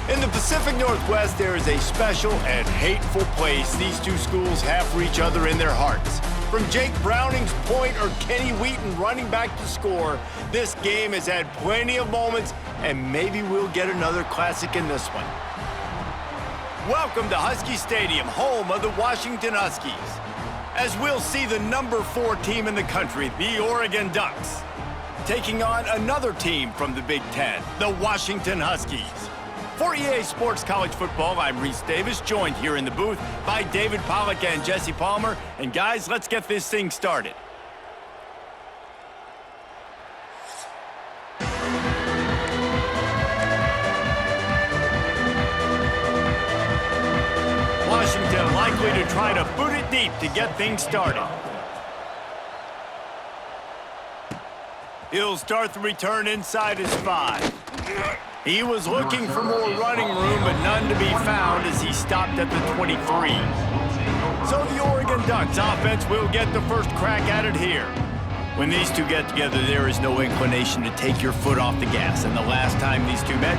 In the Pacific Northwest, there is a special and hateful place these two schools have for each other in their hearts. From Jake Browning's point or Kenny Wheaton running back to score, this game has had plenty of moments, and maybe we'll get another classic in this one. Welcome to Husky Stadium, home of the Washington Huskies, as we'll see the number 4 team in the country, the Oregon Ducks, taking on another team from the Big Ten, the Washington Huskies. For EA Sports College Football, I'm Reese Davis, joined here in the booth by David Pollack and Jesse Palmer. And guys, let's get this thing started. Washington likely to try to boot it deep to get things started. He'll start the return inside his 5. He was looking for more running room, but none to be found as he stopped at the 23. So the Oregon Ducks offense will get the first crack at it here. When these two get together, there is no inclination to take your foot off the gas. And the last time these two met,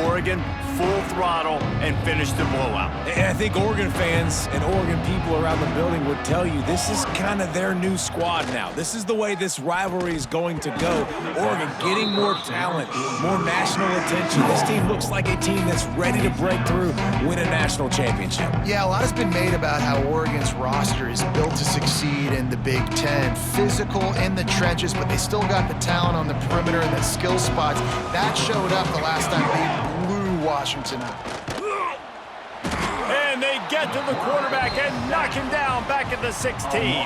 Oregon full throttle and finished the blowout. And I think Oregon fans and Oregon people around the building would tell you this is kind of their new squad now. This is the way this rivalry is going to go. Oregon getting more talent, more national attention. This team looks like a team that's ready to break through, win a national championship. Yeah, a lot has been made about how Oregon's roster is built to succeed in the Big Ten. Physical in the trenches, but they still got the talent on the perimeter and the skill spots. That showed up the last time they blew Washington up. And they get to the quarterback and knock him down back at the 16.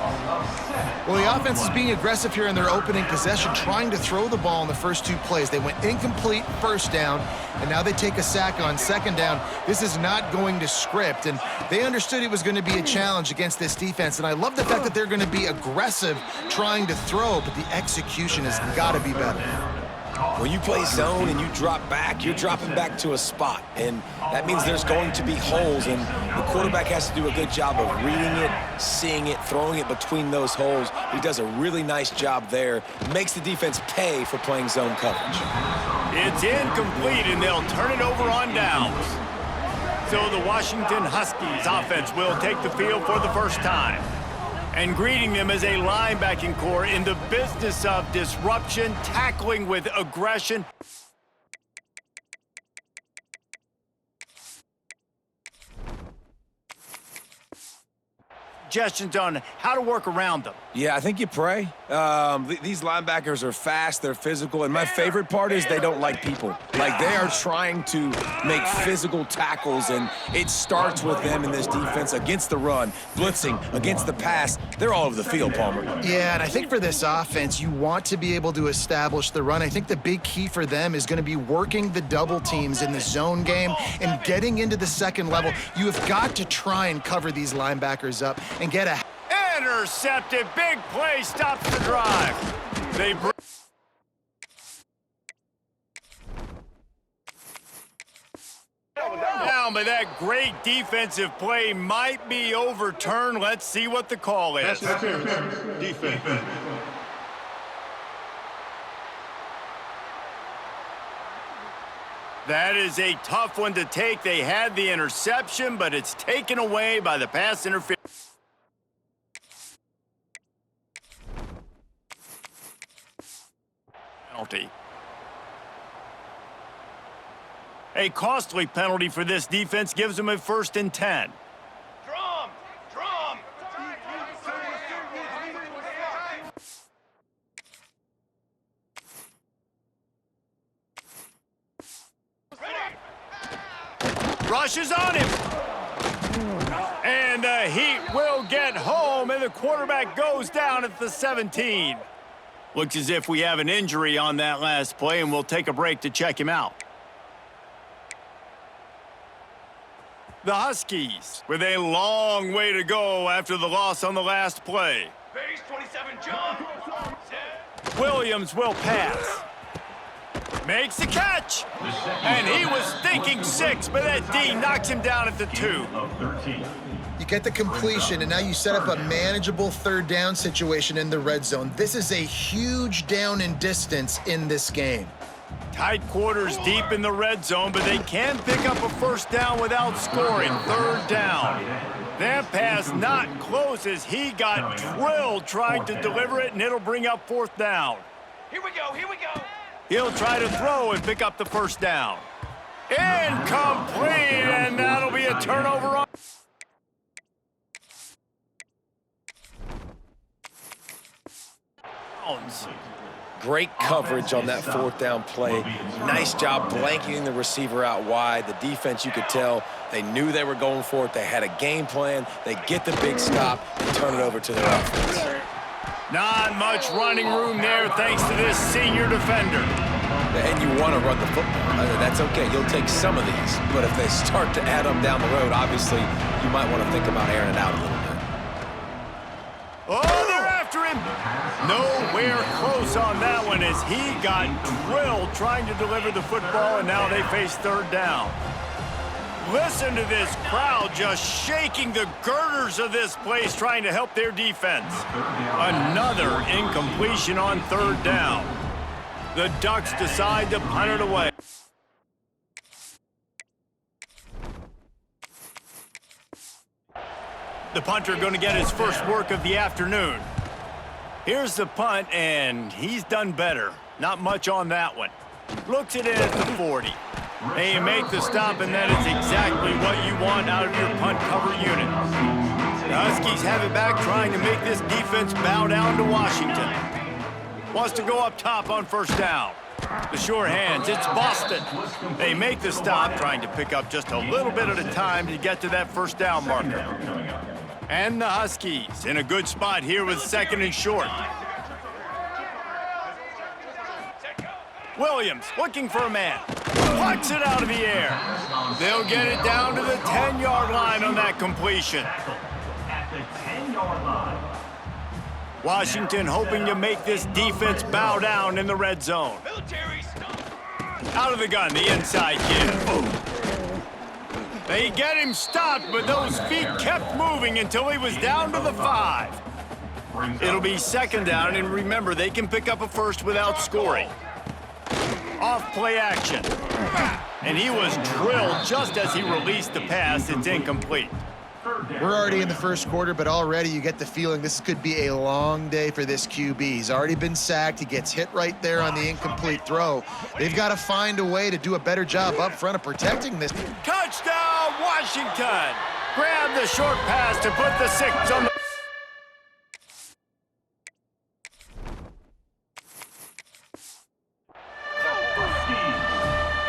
Well, the offense is being aggressive here in their opening possession, trying to throw the ball in the first 2 plays. They went incomplete first down, and now they take a sack on second down. This is not going to script, and they understood it was going to be a challenge against this defense, and I love the fact that they're going to be aggressive trying to throw, but the execution has got to be better. When you play zone and you drop back, you're dropping back to a spot, and that means there's going to be holes, and the quarterback has to do a good job of reading it, seeing it, throwing it between those holes. He does a really nice job there. Makes the defense pay for playing zone coverage. It's incomplete, and they'll turn it over on downs. So the Washington Huskies offense will take the field for the first time. And greeting them as a linebacking core in the business of disruption, tackling with aggression. Suggestions on how to work around them. Yeah, I think you pray. These linebackers are fast, they're physical, and my favorite part is they don't like people. Like, they are trying to make physical tackles, and it starts with them in this defense against the run, blitzing, against the pass. They're all over the field, Palmer. Yeah, and I think for this offense, you want to be able to establish the run. I think the big key for them is going to be working the double teams in the zone game and getting into the second level. You have got to try and cover these linebackers up and get a... Intercepted, big play, stops the drive. They bring down, but that great defensive play might be overturned. Let's see what the call is. Defense. That is a tough one to take. They had the interception, but it's taken away by the pass interference. Penalty. A costly penalty for this defense gives them a 1st and 10. Drum! Rushes on him. And the Heat will get home, and the quarterback goes down at the 17. Looks as if we have an injury on that last play, and we'll take a break to check him out. The Huskies with a long way to go after the loss on the last play. Base 27 jump. Williams will pass. Makes the catch. And he was thinking 6, but that D knocks him down at the 2. You get the completion, and now you set up a manageable 3rd down situation in the red zone. This is a huge down in distance in this game. Tight quarters deep in the red zone, but they can pick up a first down without scoring. Third down. That pass not close as he got drilled trying to deliver it, and it'll bring up fourth down. Here we go, here we go. He'll try to throw and pick up the first down. Incomplete, and that'll be a turnover on. Great coverage on that fourth down play. Nice job blanketing the receiver out wide. The defense, you could tell, they knew they were going for it. They had a game plan. They get the big stop and turn it over to their offense. Not much running room there thanks to this senior defender. And you want to run the football. That's okay. You'll take some of these. But if they start to add up down the road, obviously, you might want to think about airing it out a little bit. Oh, they're after him. Nowhere close on that one as he got drilled trying to deliver the football, and now they face third down. Listen to this crowd just shaking the girders of this place trying to help their defense. Another incompletion on third down. The Ducks decide to punt it away. The punter going to get his first work of the afternoon. Here's the punt, and he's done better. Not much on that one. Looks it in at the 40. They make the stop, and that is exactly what you want out of your punt cover unit. The Huskies have it back, trying to make this defense bow down to Washington. Wants to go up top on first down. The sure hands, it's Boston. They make the stop, trying to pick up just a little bit at a time to get to that first down marker. And the Huskies in a good spot here with second and short. Williams looking for a man. Plucks it out of the air. They'll get it down to the 10-yard line on that completion. At the 10-yard line. Washington hoping to make this defense bow down in the red zone. Military stop. Out of the gun, the inside give. They get him stopped, but those feet kept moving until he was down to the 5. It'll be second down, and remember, they can pick up a first without scoring. Off play action. And he was drilled just as he released the pass. It's incomplete. We're already in the first quarter, but already you get the feeling this could be a long day for this QB. He's already been sacked. He gets hit right there on the incomplete throw. They've got to find a way to do a better job up front of protecting this. Touchdown, Washington! Grab the short pass to put the 6 on the...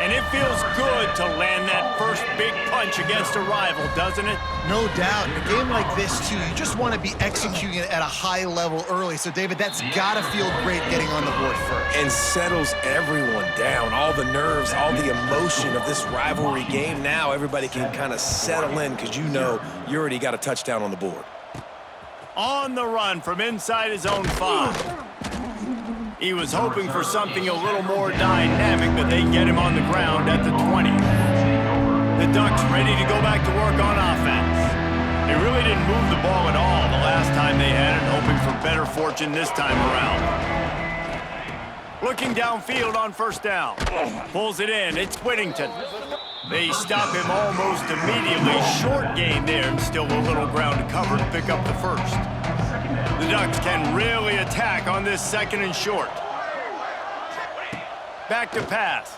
And it feels good to land that first big punch against a rival, doesn't it? No doubt. In a game like this, too, you just want to be executing it at a high level early. So, David, that's got to feel great getting on the board first. And settles everyone down. All the nerves, all the emotion of this rivalry game. Now everybody can kind of settle in because you know you already got a touchdown on the board. On the run from inside his own 5. He was hoping for something a little more dynamic, but they get him on the ground at the 20. The Ducks ready to go back to work on offense. They really didn't move the ball at all the last time they had it, hoping for better fortune this time around. Looking downfield on first down. Pulls it in. It's Whittington. They stop him almost immediately. Short gain there, and still a little ground to cover to pick up the first. The Ducks can really attack on this second and short. Back to pass.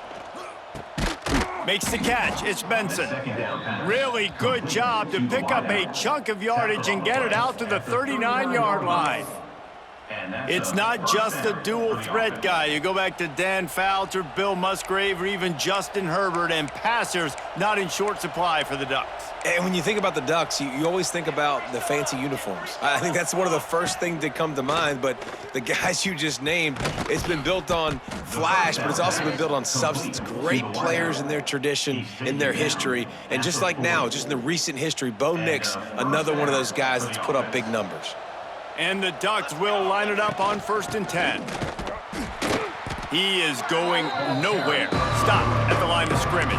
Makes the catch. It's Benson. Really good job to pick up a chunk of yardage and get it out to the 39-yard line. It's not just a dual threat guy. You go back to Dan Fouts or Bill Musgrave or even Justin Herbert, and passers not in short supply for the Ducks. And when you think about the Ducks, you always think about the fancy uniforms. I think that's one of the first things that come to mind, but the guys you just named, it's been built on flash, but it's also been built on substance. Great players in their tradition, in their history, and just like now, just in the recent history, Bo Nix, another one of those guys that's put up big numbers. And the Ducks will line it up on 1st and 10. He is going nowhere. Stop at the line of scrimmage.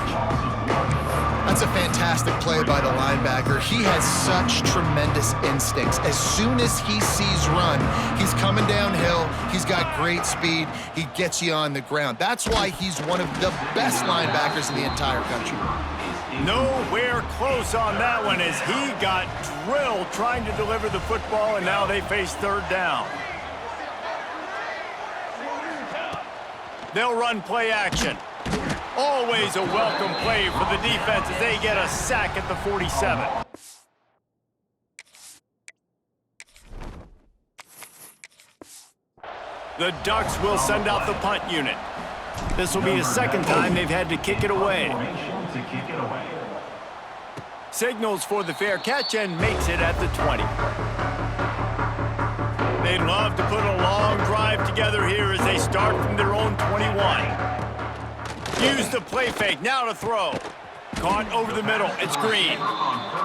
That's a fantastic play by the linebacker. He has such tremendous instincts. As soon as he sees run, he's coming downhill. He's got great speed. He gets you on the ground. That's why he's one of the best linebackers in the entire country. Nowhere close on that one as he got drilled trying to deliver the football, and now they face third down. They'll run play action. Always a welcome play for the defense as they get a sack at the 47. The Ducks will send out the punt unit. This will be the second time they've had to kick it away. Signals for the fair catch and makes it at the 20. They'd love to put a long drive together here as they start from their own 21. Use the play fake, now to throw. Caught over the middle, it's Green.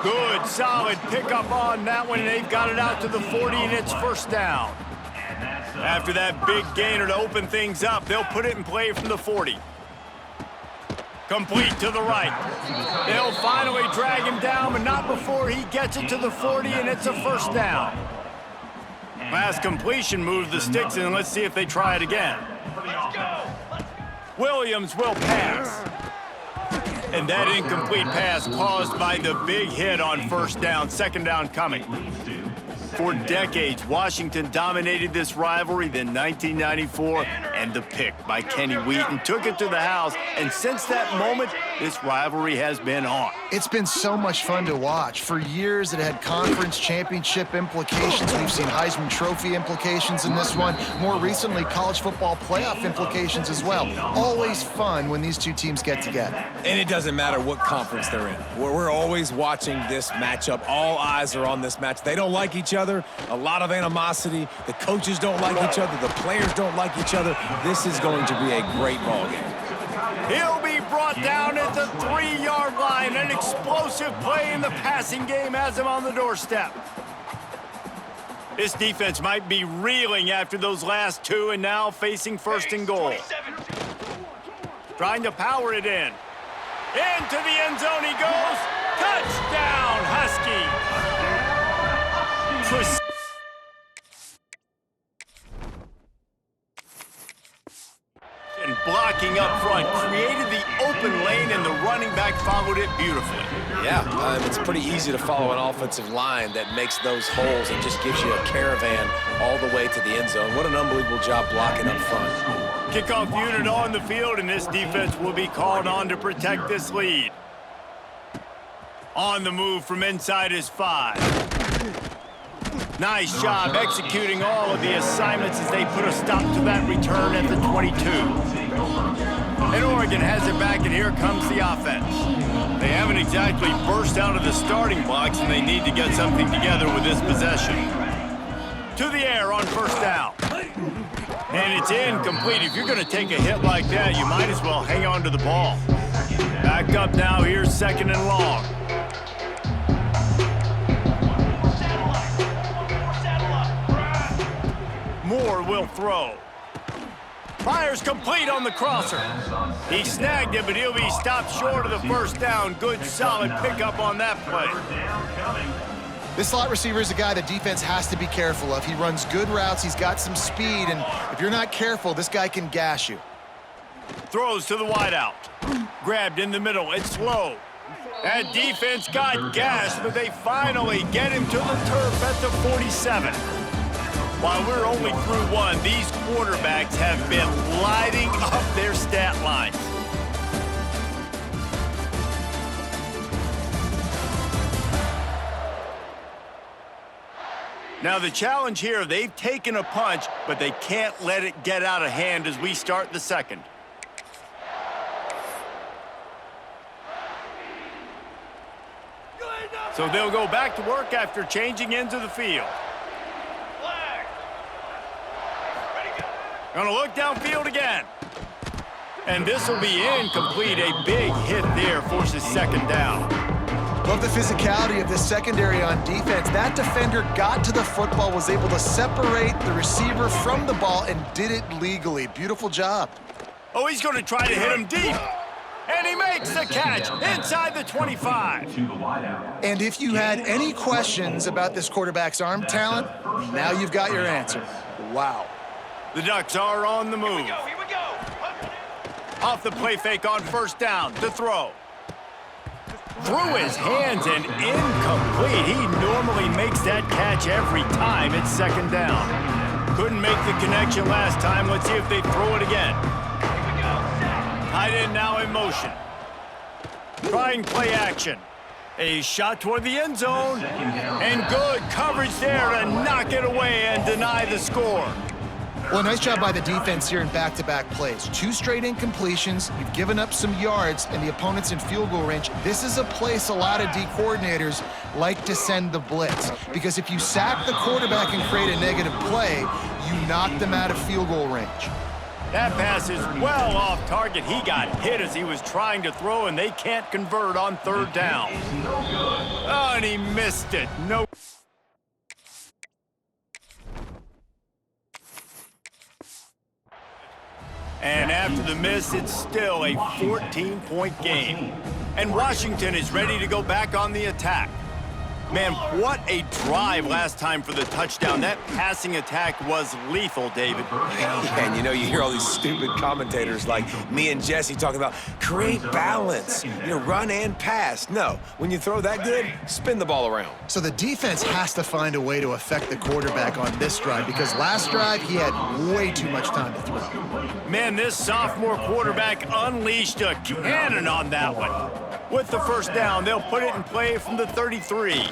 Good, solid pickup on that one, and they've got it out to the 40, and it's first down. After that big gainer to open things up, they'll put it in play from the 40. Complete to the right. They'll finally drag him down, but not before he gets it to the 40, and it's a first down. Last completion moved the sticks, and let's see if they try it again. Williams will pass. And that incomplete pass caused by the big hit on first down, second down coming. For decades, Washington dominated this rivalry. Then 1994, and the pick by Kenny Wheaton took it to the house. And since that moment, this rivalry has been on. It's been so much fun to watch. For years, it had conference championship implications. We've seen Heisman Trophy implications in this one. More recently, college football playoff implications as well. Always fun when these two teams get together. And it doesn't matter what conference they're in. We're always watching this matchup. All eyes are on this match. They don't like each other. A lot of animosity. The coaches don't like each other. The players don't like each other. This is going to be a great ball game. He'll be brought down at the 3-yard line. An explosive play in the passing game has him on the doorstep. This defense might be reeling after those last two and now facing first and goal. Trying to power it in. Into the end zone he goes. Touchdown, Huskies. And blocking up front created the open lane, and the running back followed it beautifully. Yeah, it's pretty easy to follow an offensive line that makes those holes and just gives you a caravan all the way to the end zone. What an unbelievable job blocking up front. Kickoff unit on the field, and this defense will be called on to protect this lead. On the move from inside his 5. Nice job executing all of the assignments as they put a stop to that return at the 22. And Oregon has it back, and here comes the offense. They haven't exactly burst out of the starting blocks, and they need to get something together with this possession. To the air on first down. And it's incomplete. If you're going to take a hit like that, you might as well hang on to the ball. Back up now, here's second and long. Moore will throw. Fires complete on the crosser. He snagged it, but he'll be stopped short of the first down. Good, solid pickup on that play. This slot receiver is a guy the defense has to be careful of. He runs good routes, he's got some speed, and if you're not careful, this guy can gash you. Throws to the wideout. Grabbed in the middle, it's low. That defense got gashed, but they finally get him to the turf at the 47. While we're only through one, these quarterbacks have been lighting up their stat lines. Now the challenge here, they've taken a punch, but they can't let it get out of hand as we start the second. So they'll go back to work after changing into the field. Gonna look downfield again. And this will be incomplete. A big hit there forces second down. Love the physicality of this secondary on defense. That defender got to the football, was able to separate the receiver from the ball, and did it legally. Beautiful job. Oh, he's going to try to hit him deep. And he makes the catch inside the 25. To the wideout. And if you had any questions about this quarterback's arm talent, now you've got your answer. Wow. The Ducks are on the move. Here we go. Off the play fake on first down to throw. Through his hands and incomplete. He normally makes that catch every time it's second down. Couldn't make the connection last time. Let's see if they throw it again. Tight end now in motion. Trying play action. A shot toward the end zone. And good coverage there to knock it away and deny the score. Well, nice job by the defense here in back-to-back plays. 2 straight incompletions, you've given up some yards, and the opponent's in field goal range. This is a place a lot of D coordinators like to send the blitz, because if you sack the quarterback and create a negative play, you knock them out of field goal range. That pass is well off target. He got hit as he was trying to throw, and they can't convert on third down. Oh, and he missed it. No. And after the miss, it's still a 14-point game. And Washington is ready to go back on the attack. Man, what a drive last time for the touchdown. That passing attack was lethal, David. And you know, you hear all these stupid commentators like me and Jesse talking about create balance, run and pass. No, when you throw that good, spin the ball around. So the defense has to find a way to affect the quarterback on this drive, because last drive he had way too much time to throw. Man, this sophomore quarterback unleashed a cannon on that one. With the first down, they'll put it in play from the 33.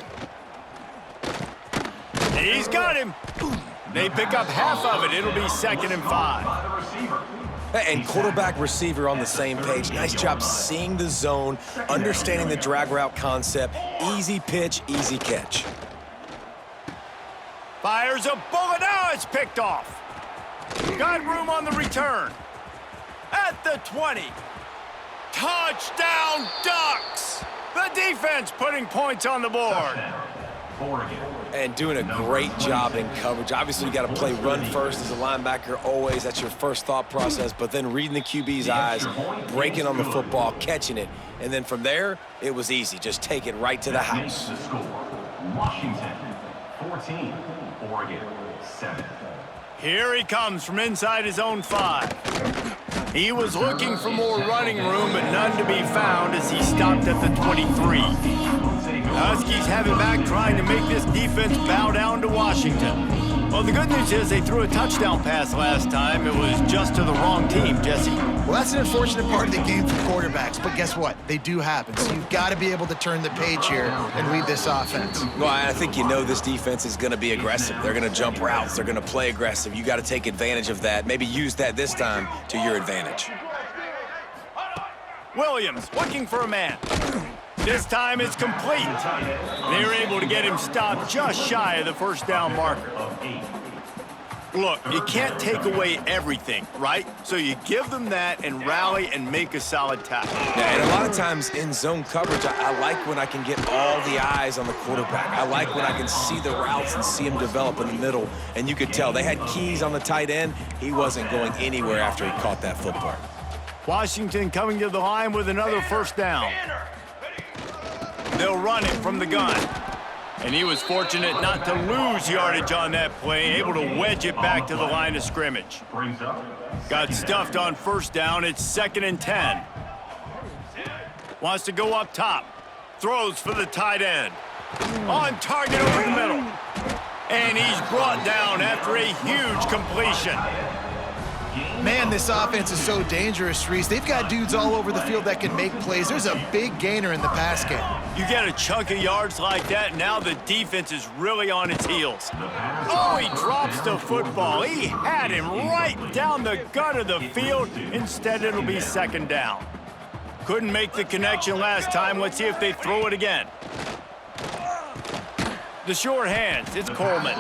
He's got him. They pick up half of it. It'll be 2nd and 5. And quarterback receiver on the same page. Nice job seeing the zone, understanding the drag route concept. Easy pitch, easy catch. Fires a bullet. Now it's picked off. Got room on the return. At the 20. Touchdown, Ducks! The defense putting points on the board. And doing a great job in coverage. Obviously, you got to play run first as a linebacker always. That's your first thought process. But then reading the QB's eyes, breaking on the football, catching it. And then from there, it was easy. Just take it right to the house. Washington 14, Oregon 7. Here he comes from inside his own 5. He was looking for more running room, but none to be found as he stopped at the 23. The Huskies have it back, trying to make this defense bow down to Washington. Well, the good news is they threw a touchdown pass last time. It was just to the wrong team, Jesse. Well, that's an unfortunate part of the game for quarterbacks, but guess what? They do happen. So you've got to be able to turn the page here and lead this offense. Well, I think this defense is going to be aggressive. They're going to jump routes. They're going to play aggressive. You got to take advantage of that. Maybe use that this time to your advantage. Williams looking for a man. This time it's complete. They were able to get him stopped just shy of the first down marker. Look, you can't take away everything, right? So you give them that and rally and make a solid tackle. Yeah, and a lot of times in zone coverage, I like when I can get all the eyes on the quarterback. I like when I can see the routes and see him develop in the middle. And you could tell they had keys on the tight end. He wasn't going anywhere after he caught that football. Washington coming to the line with another first down. They'll run it from the gun. And he was fortunate not to lose yardage on that play, able to wedge it back to the line of scrimmage. Got stuffed on first down. It's 2nd and 10. Wants to go up top. Throws for the tight end. On target over the middle. And he's brought down after a huge completion. Man, this offense is so dangerous, Reese. They've got dudes all over the field that can make plays. There's a big gainer in the pass game. You get a chunk of yards like that, now the defense is really on its heels. Oh, he drops the football. He had him right down the gut of the field. Instead, it'll be 2nd down. Couldn't make the connection last time. Let's see if they throw it again. The short hands, it's Coleman.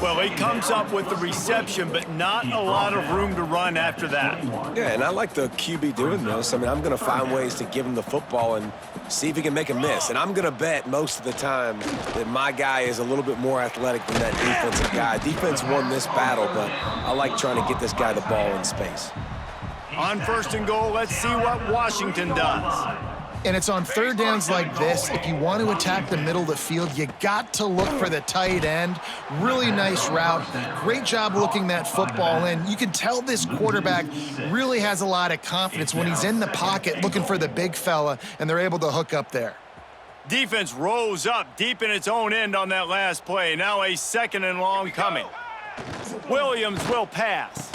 Well, he comes up with the reception, but not a lot of room to run after that. Yeah, and I like the QB doing this. I mean, I'm going to find ways to give him the football and see if he can make a miss. And I'm going to bet most of the time that my guy is a little bit more athletic than that defensive guy. Defense won this battle, but I like trying to get this guy the ball in space. On first and goal, let's see what Washington does. And it's on third downs like this, if you want to attack the middle of the field, you got to look for the tight end. Really nice route. Great job looking that football in. You can tell this quarterback really has a lot of confidence when he's in the pocket looking for the big fella, and they're able to hook up there. Defense rose up deep in its own end on that last play. Now a second and long coming. Williams will pass.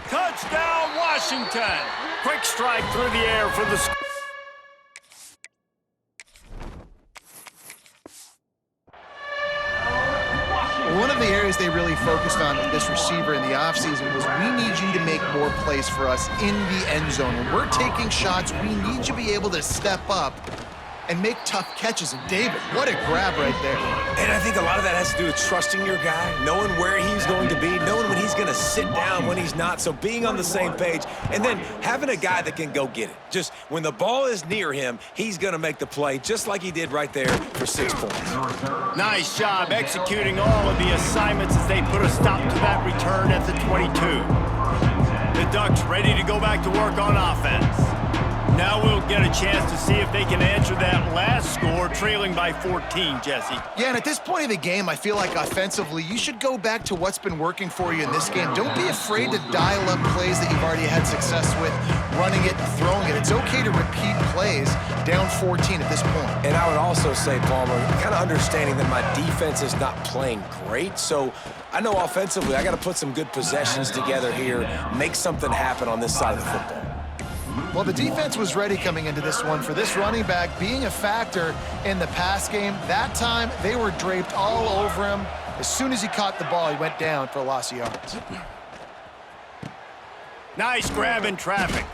Touchdown, Washington! Quick strike through the air for the score. One of the areas they really focused on with this receiver in the offseason was we need you to make more plays for us in the end zone. When we're taking shots, we need you to be able to step up and make tough catches. And David, what a grab right there. And I think a lot of that has to do with trusting your guy, knowing where he's going to be, knowing when he's going to sit down, when he's not. So being on the same page, and then having a guy that can go get it. Just when the ball is near him, he's going to make the play, just like he did right there for 6 points. Nice job executing all of the assignments as they put a stop to that return at the 22. The Ducks ready to go back to work on offense. Now we'll get a chance to see if they can answer that last score, trailing by 14, Jesse. Yeah, and at this point of the game, I feel like offensively, you should go back to what's been working for you in this game. Don't be afraid to dial up plays that you've already had success with, running it and throwing it. It's okay to repeat plays down 14 at this point. And I would also say, Palmer, kind of understanding that my defense is not playing great, so I know offensively I got to put some good possessions together here, make something happen on this side of the football. Well, the defense was ready coming into this one for this running back being a factor in the pass game. That time, they were draped all over him. As soon as he caught the ball, he went down for a loss of yards. Nice grab in traffic.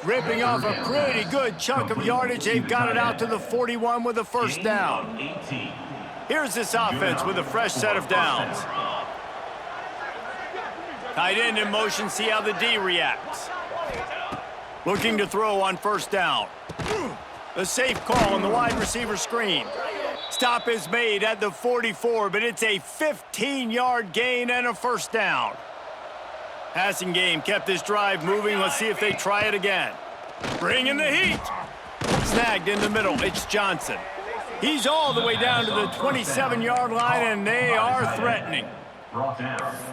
Ripping off a pretty good chunk of yardage. They've got it out to the 41 with a first down. Here's this offense with a fresh set of downs. Tight end in motion, see how the D reacts. Looking to throw on first down. The safe call on the wide receiver screen. Stop is made at the 44, but it's a 15-yard gain and a first down. Passing game kept this drive moving. Let's see if they try it again. Bring in the heat. Snagged in the middle. It's Johnson. He's all the way down to the 27-yard line, and they are threatening.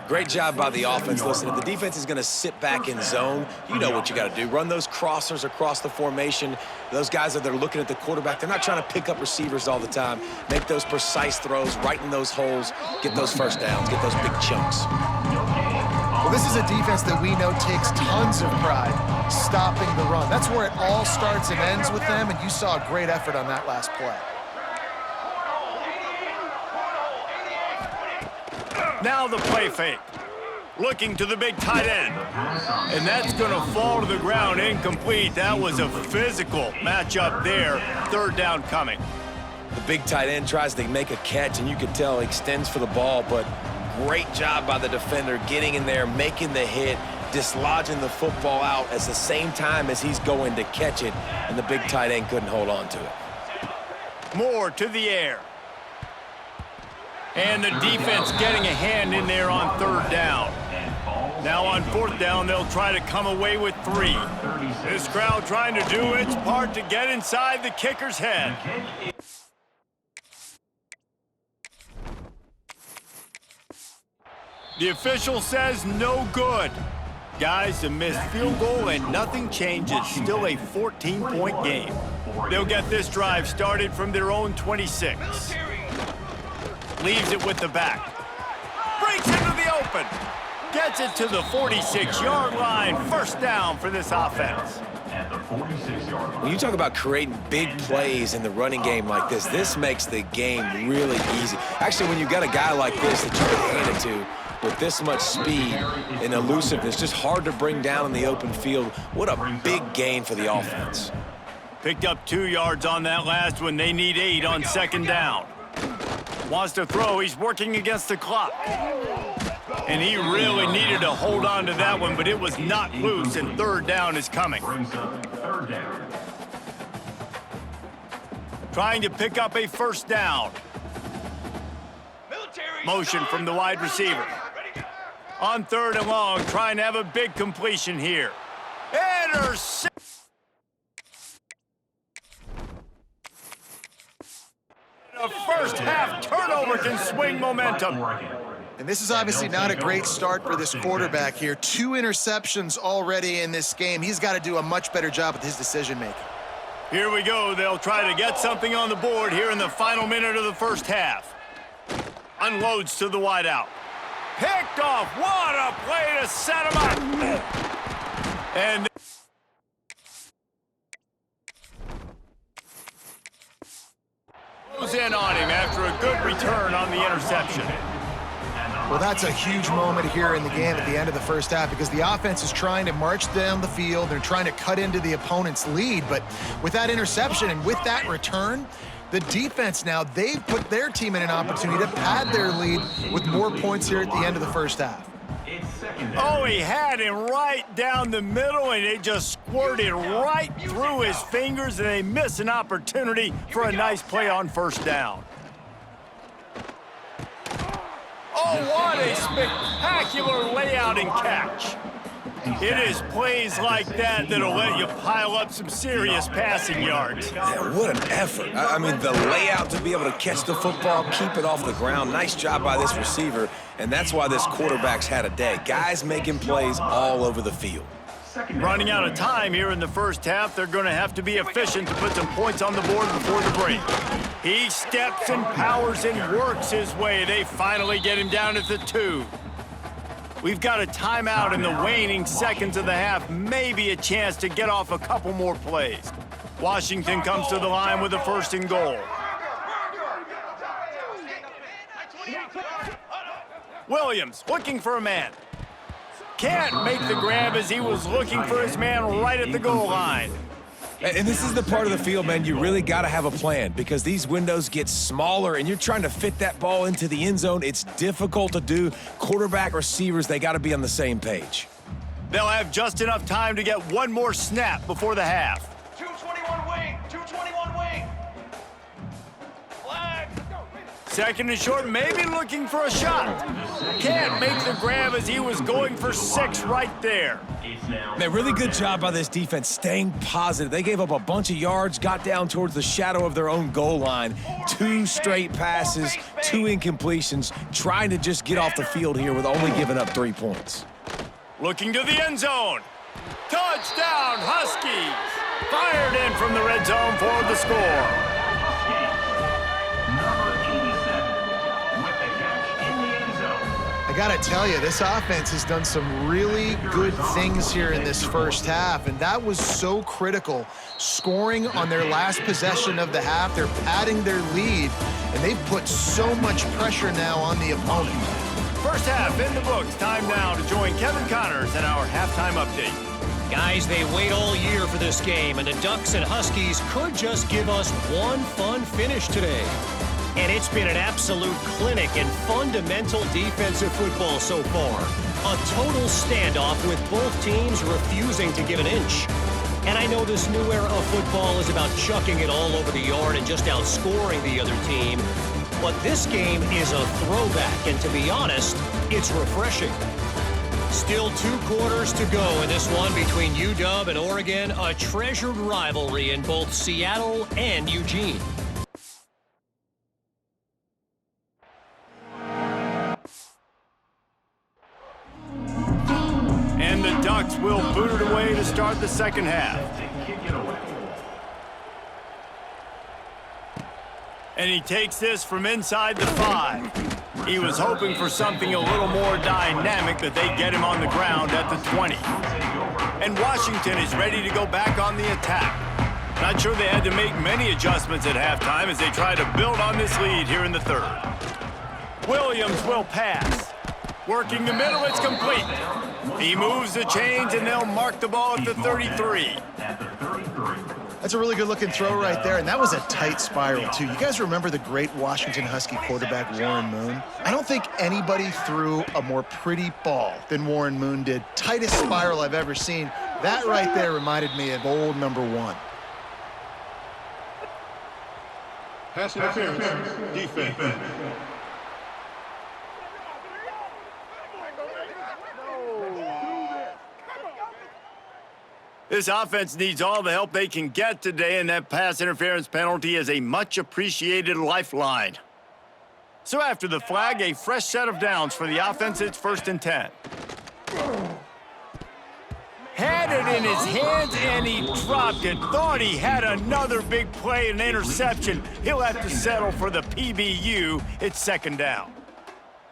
Great job by the offense. Listen, if the defense is going to sit back in zone, you know what you got to do. Run those crossers across the formation. Those guys that are looking at the quarterback, they're not trying to pick up receivers all the time. Make those precise throws, right in those holes, get those first downs, get those big chunks. Well, this is a defense that we know takes tons of pride stopping the run. That's where it all starts and ends with them, and you saw a great effort on that last play. Now the play fake. Looking to the big tight end. And that's going to fall to the ground incomplete. That was a physical matchup there. Third down coming. The big tight end tries to make a catch, and you can tell he extends for the ball, but great job by the defender getting in there, making the hit, dislodging the football out at the same time as he's going to catch it, and the big tight end couldn't hold on to it. Moore to the air. And the defense getting a hand in there on third down. Now on fourth down, they'll try to come away with 3. This crowd trying to do its part to get inside the kicker's head. The official says no good. Guys, a missed field goal and nothing changes. Still a 14-point game. They'll get this drive started from their own 26. Leaves it with the back. Breaks into the open. Gets it to the 46-yard line. First down for this offense. When you talk about creating big plays in the running game like this, this makes the game really easy. Actually, when you've got a guy like this that you can hand it to with this much speed and elusiveness, just hard to bring down in the open field, what a big gain for the offense. Picked up 2 yards on that last one. They need 8 on second down. Wants to throw. He's working against the clock. And he really needed to hold on to that one, but it was not loose, and third down is coming. Trying to pick up a first down. Motion from the wide receiver. On third and long, trying to have a big completion here. interception. A first half turnover can swing momentum. And this is obviously not a great start for this quarterback here. 2 interceptions already in this game. He's got to do a much better job with his decision-making. Here we go. They'll try to get something on the board here in the final minute of the first half. Unloads to the wideout. Picked off. What a play to set him up. And goes in on him after a good return on the interception. Well, that's a huge moment here in the game at the end of the first half because the offense is trying to march down the field. They're trying to cut into the opponent's lead. But with that interception and with that return, the defense now, they've put their team in an opportunity to pad their lead with more points here at the end of the first half. Oh, he had him right down the middle, and it just squirted right through his fingers, and they miss an opportunity for a nice play on first down. Oh, what a spectacular layout and catch. It is plays like that that'll let you pile up some serious passing yards. Yeah, what an effort. I mean, the layout to be able to catch the football, keep it off the ground. Nice job by this receiver, and that's why this quarterback's had a day. Guys making plays all over the field. Running out of time here in the first half, they're going to have to be efficient to put some points on the board before the break. He steps and powers and works his way. They finally get him down at the 2. We've got a timeout in the waning seconds of the half, maybe a chance to get off a couple more plays. Washington comes to the line with a 1st and goal. Williams looking for a man. Can't make the grab as he was looking for his man right at the goal line. And this is the part of the field, man, you really got to have a plan because these windows get smaller and you're trying to fit that ball into the end zone. It's difficult to do. Quarterback, receivers, they got to be on the same page. They'll have just enough time to get one more snap before the half. 221 wing, 221 wing. Flag. 2nd and short, maybe looking for a shot. Can't make the grab as he was going for 6 right there. Man, really good job by this defense staying positive. They gave up a bunch of yards, got down towards the shadow of their own goal line. 2 straight passes, 2 incompletions, trying to just get off the field here with only giving up 3 points. Looking to the end zone. Touchdown, Huskies! Fired in from the red zone for the score. I got to tell you, this offense has done some really good things here in this first half, and that was so critical. Scoring on their last possession of the half, they're padding their lead, and they've put so much pressure now on the opponent. First half in the books. Time now to join Kevin Connors in our halftime update. Guys, they wait all year for this game, and the Ducks and Huskies could just give us one fun finish today. And it's been an absolute clinic in fundamental defensive football so far. A total standoff with both teams refusing to give an inch. And I know this new era of football is about chucking it all over the yard and just outscoring the other team. But this game is a throwback, and to be honest, it's refreshing. Still 2 quarters to go in this one between UW and Oregon, a treasured rivalry in both Seattle and Eugene. And the Ducks will boot it away to start the second half. And he takes this from inside the 5. He was hoping for something a little more dynamic, that they get him on the ground at the 20. And Washington is ready to go back on the attack. Not sure they had to make many adjustments at halftime as they try to build on this lead here in the 3rd. Williams will pass. Working the middle, it's complete. He moves the chains, and they'll mark the ball at the 33. That's a really good-looking throw right there, and that was a tight spiral, too. You guys remember the great Washington Husky quarterback, Warren Moon? I don't think anybody threw a more pretty ball than Warren Moon did. Tightest spiral I've ever seen. That right there reminded me of old number 1. Pass interference, defense. This offense needs all the help they can get today, and that pass interference penalty is a much-appreciated lifeline. So after the flag, a fresh set of downs for the offense. It's 1st and 10. Had it in his hands, and he dropped it. Thought he had another big play, an interception. He'll have to settle for the PBU. It's 2nd down.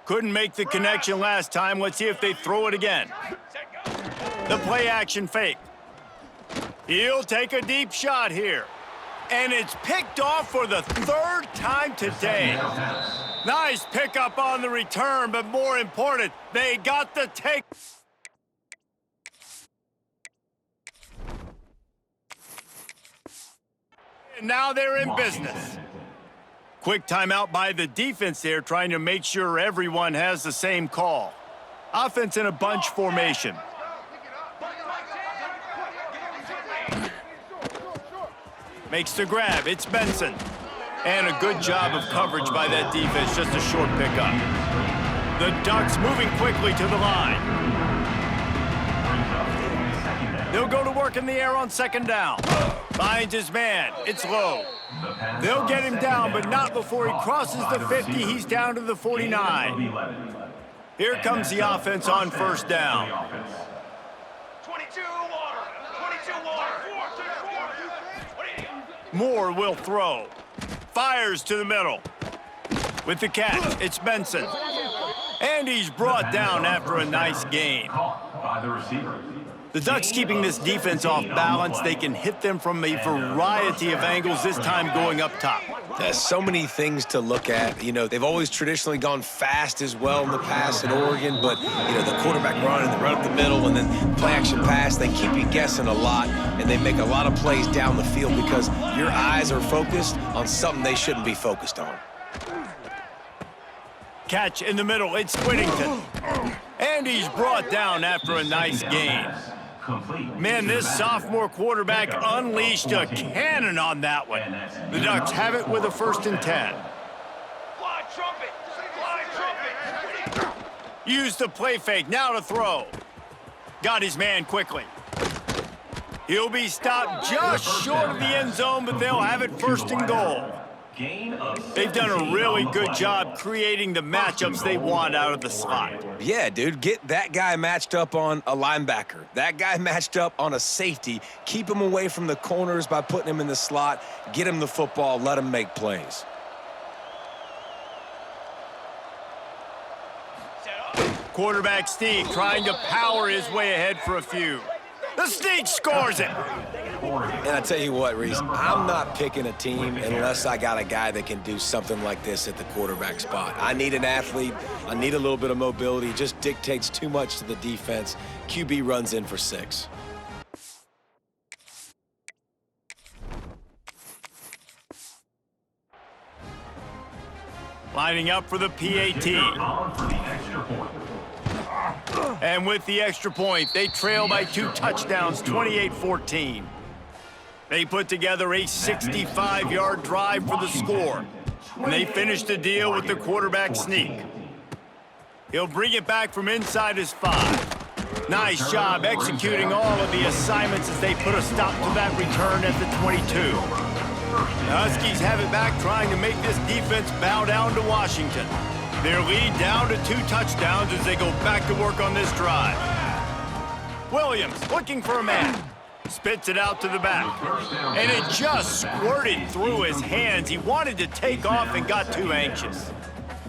Couldn't make the connection last time. Let's see if they throw it again. The play-action fake. He'll take a deep shot here. And it's picked off for the 3rd time today. Nice pickup on the return, but more important, they got the take. And now they're in business. Quick timeout by the defense there, trying to make sure everyone has the same call. Offense in a bunch formation. Makes the grab. It's Benson. And a good job of coverage by that defense. Just a short pickup. The Ducks moving quickly to the line. They'll go to work in the air on 2nd down. Finds his man. It's low. They'll get him down, but not before he crosses the 50. He's down to the 49. Here comes the offense on 1st down. 22 water. 22 water. Moore will throw. Fires to the middle. With the catch, it's Benson. And he's brought down after a nice gain. By the receiver. The Ducks keeping this defense off balance. They can hit them from a variety of angles, this time going up top. There's so many things to look at. You know, they've always traditionally gone fast as well in the past at Oregon, but, you know, the quarterback run and the run up the middle and then play-action pass, they keep you guessing a lot, and they make a lot of plays down the field because your eyes are focused on something they shouldn't be focused on. Catch in the middle, it's Whittington. And he's brought down after a nice gain. Man, this sophomore quarterback unleashed a cannon on that one. The Ducks have it with a 1st and 10. Fly trumpet. Fly trumpet. Use the play fake, now to throw. Got his man quickly. He'll be stopped just short of the end zone, but they'll have it 1st and goal. They've done a really good job creating the matchups they want out of the slot. Yeah, dude, get that guy matched up on a linebacker. That guy matched up on a safety. Keep him away from the corners by putting him in the slot. Get him the football. Let him make plays. Quarterback Steve trying to power his way ahead for a few. The Sneak scores it. And I tell you what, Reese, I'm not picking a team unless I got a guy that can do something like this at the quarterback spot. I need an athlete. I need a little bit of mobility. It just dictates too much to the defense. QB runs in for 6. Lining up for the PAT. And with the extra point, they trail by 2 touchdowns, 28-14. They put together a 65-yard drive for the score. And they finish the deal with the quarterback sneak. He'll bring it back from inside his 5. Nice job executing all of the assignments as they put a stop to that return at the 22. The Huskies have it back, trying to make this defense bow down to Washington. Their lead down to 2 touchdowns as they go back to work on this drive. Williams looking for a man. Spits it out to the back. And it just squirted through his hands. He wanted to take off and got too anxious.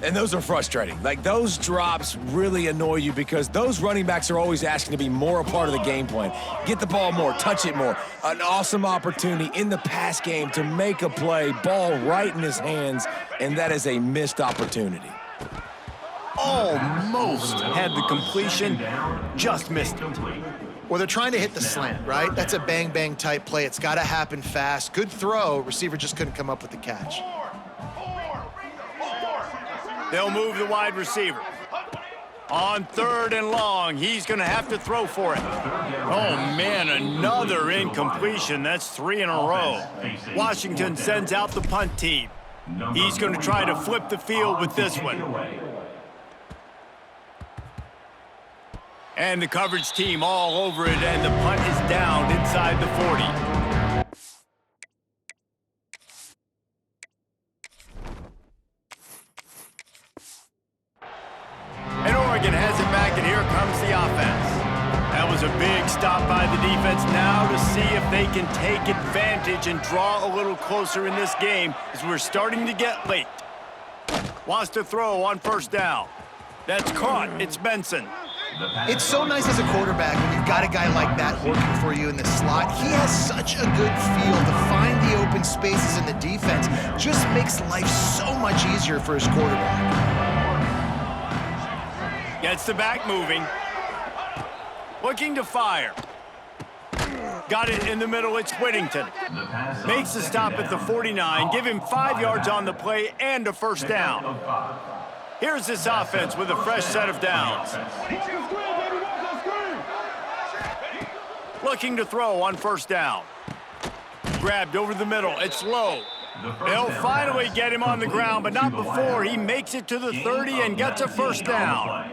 And those are frustrating. Like, those drops really annoy you because those running backs are always asking to be more a part of the game plan. Get the ball more, touch it more. An awesome opportunity in the pass game to make a play, ball right in his hands, and that is a missed opportunity. Almost had the completion, just missed it. Well, they're trying to hit the slant, right? That's a bang-bang type play. It's got to happen fast. Good throw. Receiver just couldn't come up with the catch. They'll move the wide receiver. On 3rd and long, he's going to have to throw for it. Oh, man, another incompletion. That's 3 in a row. Washington sends out the punt team. He's going to try to flip the field with this one. And the coverage team all over it, and the punt is down inside the 40. And Oregon has it back, and here comes the offense. That was a big stop by the defense. Now to see if they can take advantage and draw a little closer in this game as we're starting to get late. Wants to throw on first down. That's caught. It's Benson. It's so nice as a quarterback when you've got a guy like that working for you in the slot. He has such a good feel to find the open spaces in the defense. Just makes life so much easier for his quarterback. Gets the back moving. Looking to fire. Got it in the middle. It's Whittington. Makes the stop at the 49. Give him 5 yards on the play and a first down. Here's this offense with a fresh set of downs. Looking to throw on first down. Grabbed over the middle. It's low. They'll finally get him on the ground, but not before he makes it to the 30 and gets a first down.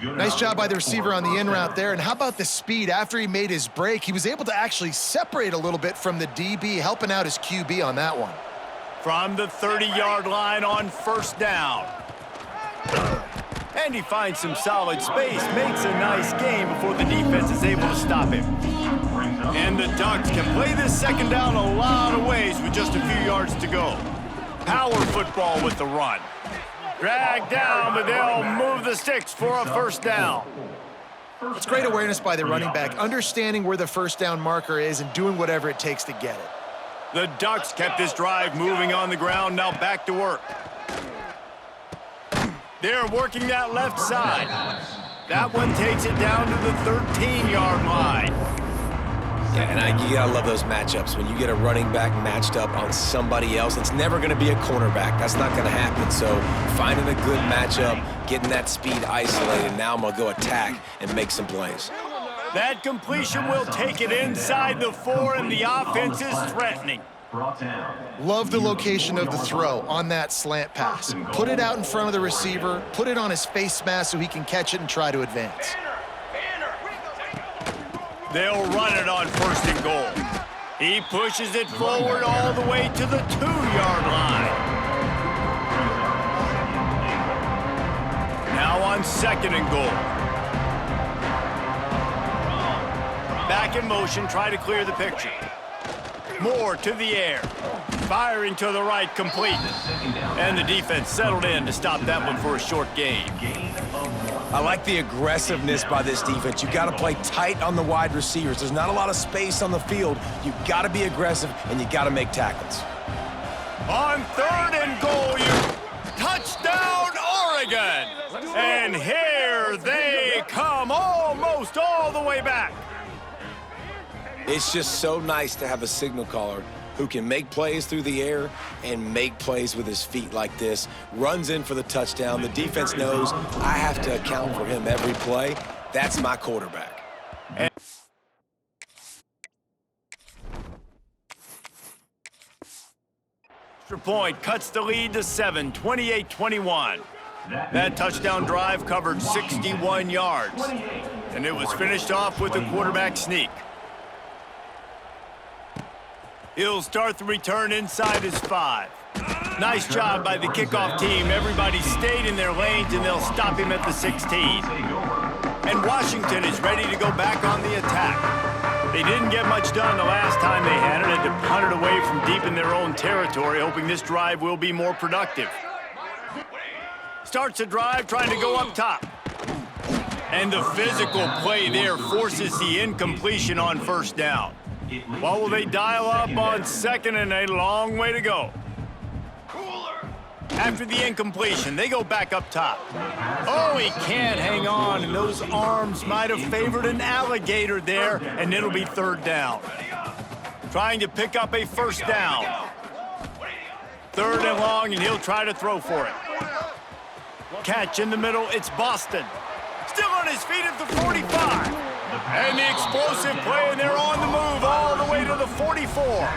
Nice job by the receiver on the in route there. And how about the speed? After he made his break, he was able to actually separate a little bit from the DB, helping out his QB on that one. From the 30-yard line on first down. And he finds some solid space, makes a nice game before the defense is able to stop him. And the Ducks can play this second down a lot of ways with just a few yards to go. Power football with the run. Drag down, but they'll move the sticks for a first down. It's great awareness by the running back, understanding where the first down marker is and doing whatever it takes to get it. The Ducks kept this drive moving on the ground, now back to work. They're working that left side. That one takes it down to the 13-yard line. Yeah, and you gotta love those matchups. When you get a running back matched up on somebody else, it's never gonna be a cornerback. That's not gonna happen. So finding a good matchup, getting that speed isolated, now I'm gonna go attack and make some plays. That completion will take it inside the 4, and the offense is threatening. Love the location of the throw on that slant pass. Put it out in front of the receiver, put it on his face mask so he can catch it and try to advance. They'll run it on first and goal. He pushes it forward all the way to the 2-yard line. Now on second and goal. Back in motion, try to clear the picture. Moore to the air. Firing to the right, complete. And the defense settled in to stop that one for a short gain. I like the aggressiveness by this defense. You got to play tight on the wide receivers. There's not a lot of space on the field. You got to be aggressive, and you got to make tackles. On third and goal, touchdown, Oregon! And here they come, almost all the way back. It's just so nice to have a signal caller who can make plays through the air and make plays with his feet like this. Runs in for the touchdown. The defense knows I have to account for him every play. That's my quarterback. Extra point cuts the lead to 7, 28-21. That touchdown drive covered 61 yards. And it was finished off with a quarterback sneak. He'll start the return inside his 5. Nice job by the kickoff team. Everybody stayed in their lanes, and they'll stop him at the 16. And Washington is ready to go back on the attack. They didn't get much done the last time they had it, and to punt it away from deep in their own territory, hoping this drive will be more productive. Starts the drive, trying to go up top. And the physical play there forces the incompletion on first down. What will they dial up on second, and a long way to go? After the incompletion, they go back up top. Oh, he can't hang on, and those arms might have favored an alligator there, and it'll be third down. Trying to pick up a first down. Third and long, and he'll try to throw for it. Catch in the middle, it's Boston. Still on his feet at the 45. And the explosive play, and they're on the move all the way to the 44.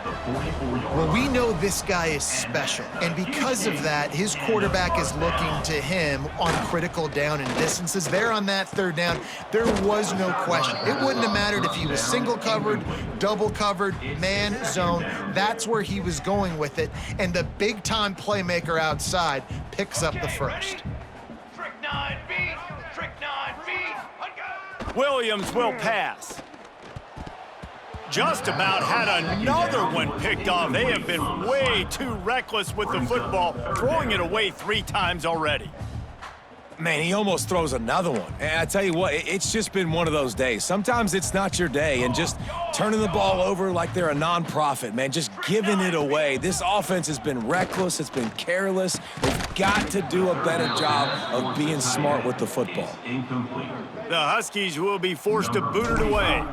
the 44-yard Well, we know this guy is special, and because of that, his quarterback is looking to him on critical down and distances. There on that third down, there was no question. It wouldn't have mattered if he was single covered, double covered, man, zone. That's where he was going with it, and the big-time playmaker outside picks up the first. Trick 9B. Trick 9B. Williams will pass. Just about had another one picked off. They have been way too reckless with the football, throwing it away 3 times already. Man, he almost throws another one. And I tell you what, it's just been one of those days. Sometimes it's not your day, and just turning the ball over like they're a nonprofit, man, just giving it away. This offense has been reckless. It's been careless. They've got to do a better job of being smart with the football. incomplete. The Huskies will be forced to boot it away.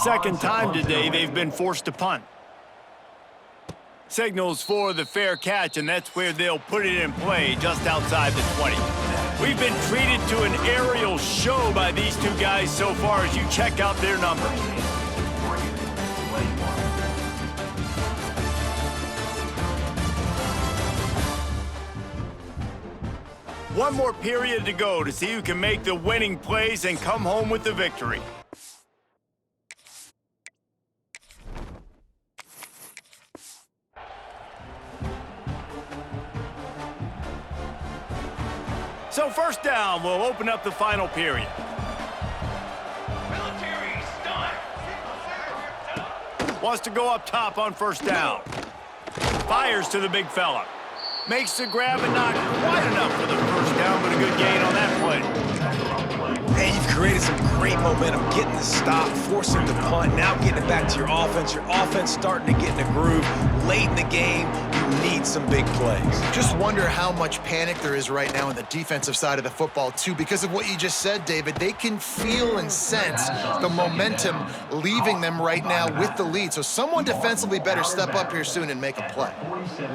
Second time today they've been forced to punt. Signals for the fair catch, and that's where they'll put it in play just outside the 20. We've been treated to an aerial show by these two guys so far as you check out their numbers. One more period to go to see who can make the winning plays and come home with the victory. So first down will open up the final period. Military stunt. Wants to go up top on first down. Fires to the big fella. Makes the grab and not quite enough for the first down, but a good gain on that play. Hey, you've created some great momentum, getting the stop, forcing the punt, now getting it back to your offense. Your offense starting to get in a groove. Late in the game, you need some big plays. Just wonder how much panic there is right now on the defensive side of the football, too. Because of what you just said, David, they can feel and sense the momentum leaving them right now with the lead. So someone defensively better step up here soon and make a play.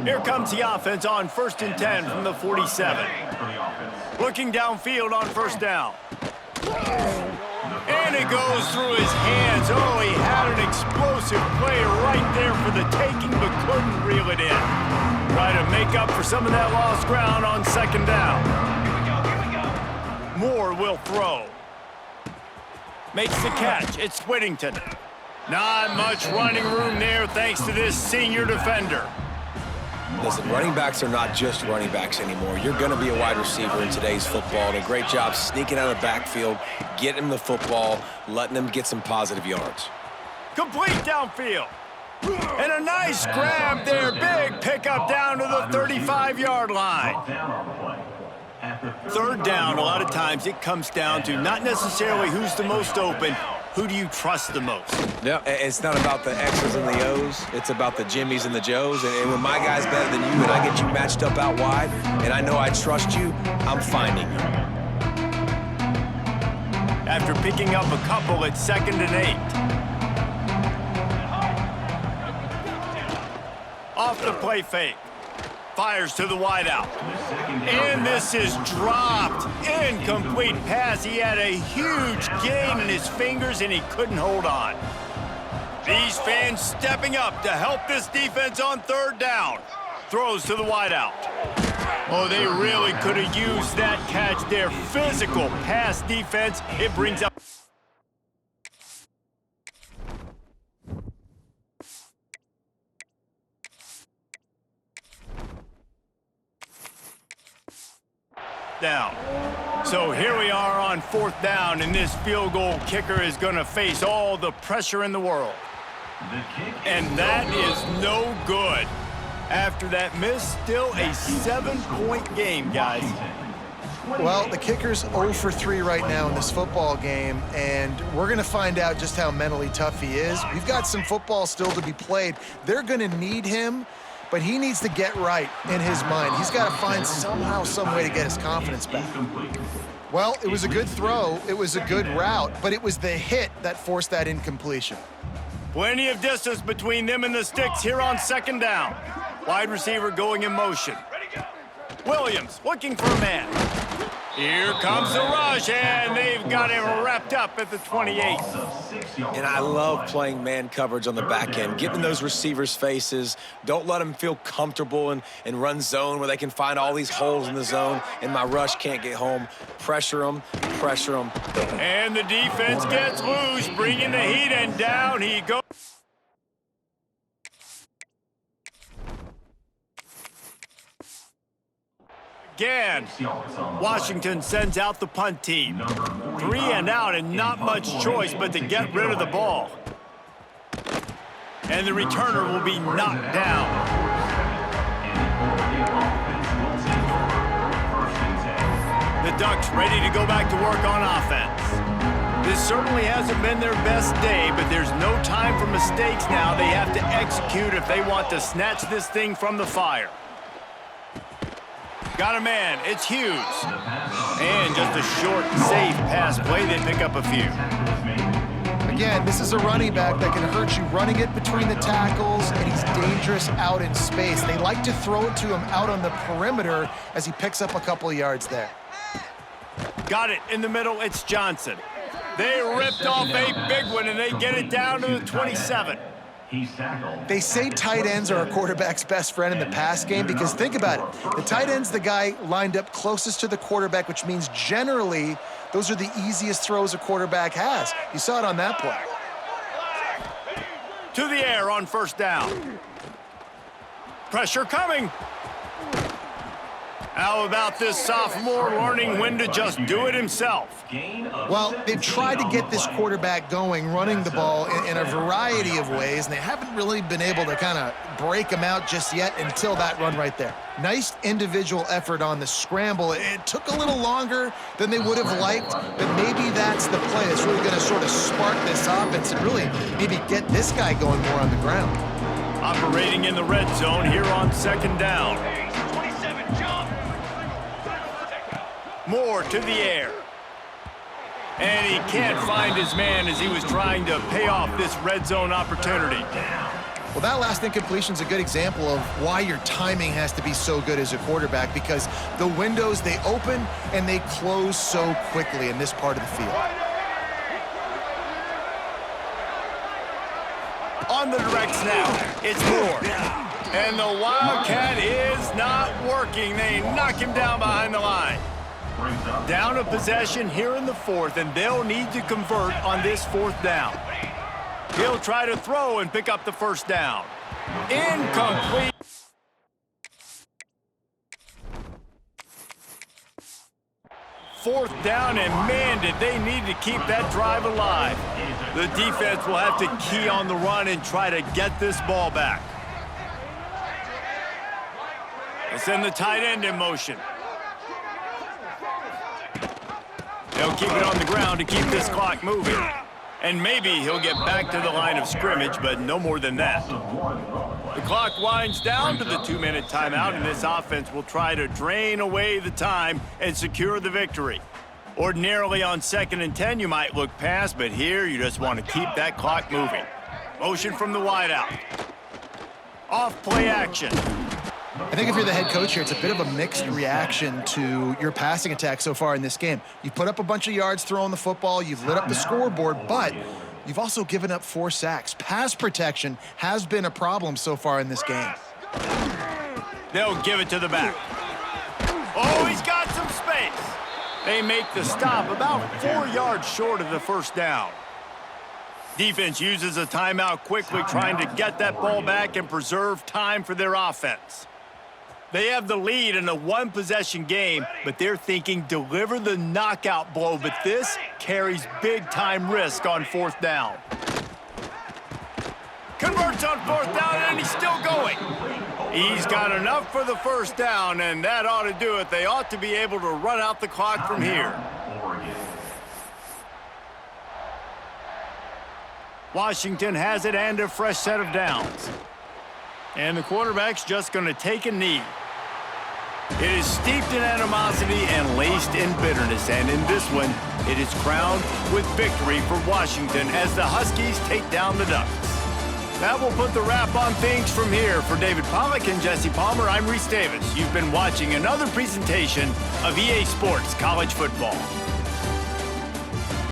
Here comes the offense on 1st and 10 from the 47. Looking downfield on first down. And it goes through his hands. Oh, he had an explosive play right there for the taking, but couldn't reel it in. Try to make up for some of that lost ground on second down. Here we go. Moore will throw. Makes the catch. It's Whittington. Not much running room there thanks to this senior defender. Listen, running backs are not just running backs anymore. You're going to be a wide receiver in today's football. And a great job sneaking out of the backfield, getting him the football, letting him get some positive yards. Complete downfield. And a nice grab there. Big pickup down to the 35-yard line. Third down, a lot of times it comes down to not necessarily who's the most open, who do you trust the most? Yeah, it's not about the X's and the O's. It's about the Jimmys and the Joes. And when my guy's better than you and I get you matched up out wide and I know I trust you, I'm finding you. After picking up a couple at 2nd and 8. Off the play fake. Fires to the wideout. And this is dropped. Incomplete pass. He had a huge gain in his fingers and he couldn't hold on. These fans stepping up to help this defense on third down. Throws to the wideout. Oh, they really could have used that catch there. Physical pass defense. It brings up. Down. So here we are on 4th down, and this field goal kicker is going to face all the pressure in the world. And that is no good. After that miss, still a 7-point game, guys. Well, the kicker's 0 for 3 right now in this football game, and we're going to find out just how mentally tough he is. We've got some football still to be played. They're going to need him, but he needs to get right in his mind. He's got to find somehow, some way to get his confidence back. Well, it was a good throw. It was a good route, but it was the hit that forced that incompletion. Plenty of distance between them and the sticks here on 2nd down. Wide receiver going in motion. Williams looking for a man. Here comes the rush, and they've got him wrapped up at the 28. And I love playing man coverage on the back end, getting those receivers' faces. Don't let them feel comfortable and run zone where they can find all these holes in the zone, and my rush can't get home. Pressure them, pressure them. And the defense gets loose, bringing the heat, and down he goes. Again, Washington sends out the punt team. 3 and out and not much choice but to get rid of the ball. And the returner will be knocked down. The Ducks ready to go back to work on offense. This certainly hasn't been their best day, but there's no time for mistakes now. They have to execute if they want to snatch this thing from the fire. Got a man, it's Hughes. And just a short, safe pass play, they pick up a few. Again, this is a running back that can hurt you running it between the tackles, and he's dangerous out in space. They like to throw it to him out on the perimeter as he picks up a couple of yards there. Got it in the middle, it's Johnson. They ripped off a big one, and they get it down to the 27. They say tight ends are a quarterback's best friend in the pass game because think about it. The tight end's the guy lined up closest to the quarterback, which means generally those are the easiest throws a quarterback has. You saw it on that play. To the air on first down. Pressure coming. How about this sophomore learning when to just do it himself? Well, they've tried to get this quarterback going, running the ball in a variety of ways, and they haven't really been able to kind of break him out just yet until that run right there. Nice individual effort on the scramble. It took a little longer than they would have liked, but maybe that's the play that's really going to sort of spark this offense and really maybe get this guy going more on the ground. Operating in the red zone here on second down. 27, jump. Moore to the air. And he can't find his man as he was trying to pay off this red zone opportunity. Well, that last incompletion is a good example of why your timing has to be so good as a quarterback, because the windows, they open and they close so quickly in this part of the field. On the direct snap, it's Moore. And the Wildcat is not working. They knock him down behind the line. Down a possession here in the fourth, and they'll need to convert on this fourth down. He'll try to throw and pick up the first down. Incomplete. Fourth down, and man, did they need to keep that drive alive. The defense will have to key on the run and try to get this ball back. They send the tight end in motion. They'll keep it on the ground to keep this clock moving. And maybe he'll get back to the line of scrimmage, but no more than that. The clock winds down to the 2-minute timeout, and this offense will try to drain away the time and secure the victory. Ordinarily on 2nd and 10, you might look past, but here you just want to keep that clock moving. Motion from the wideout. Off play action. I think if you're the head coach here, it's a bit of a mixed reaction to your passing attack so far in this game. You've put up a bunch of yards throwing the football, you've lit up the scoreboard, but you've also given up 4 sacks. Pass protection has been a problem so far in this game. They'll give it to the back. Oh, he's got some space. They make the stop about 4 yards short of the first down. Defense uses a timeout quickly, trying to get that ball back and preserve time for their offense. They have the lead in a 1-possession game, but they're thinking deliver the knockout blow, but this carries big-time risk on 4th down. Converts on 4th down, and he's still going. He's got enough for the first down, and that ought to do it. They ought to be able to run out the clock from here. Washington has it and a fresh set of downs. And the quarterback's just going to take a knee. It is steeped in animosity and laced in bitterness, and in this one, it is crowned with victory for Washington as the Huskies take down the Ducks. That will put the wrap on things from here. For David Pollack and Jesse Palmer, I'm Reese Davis. You've been watching another presentation of EA Sports College Football.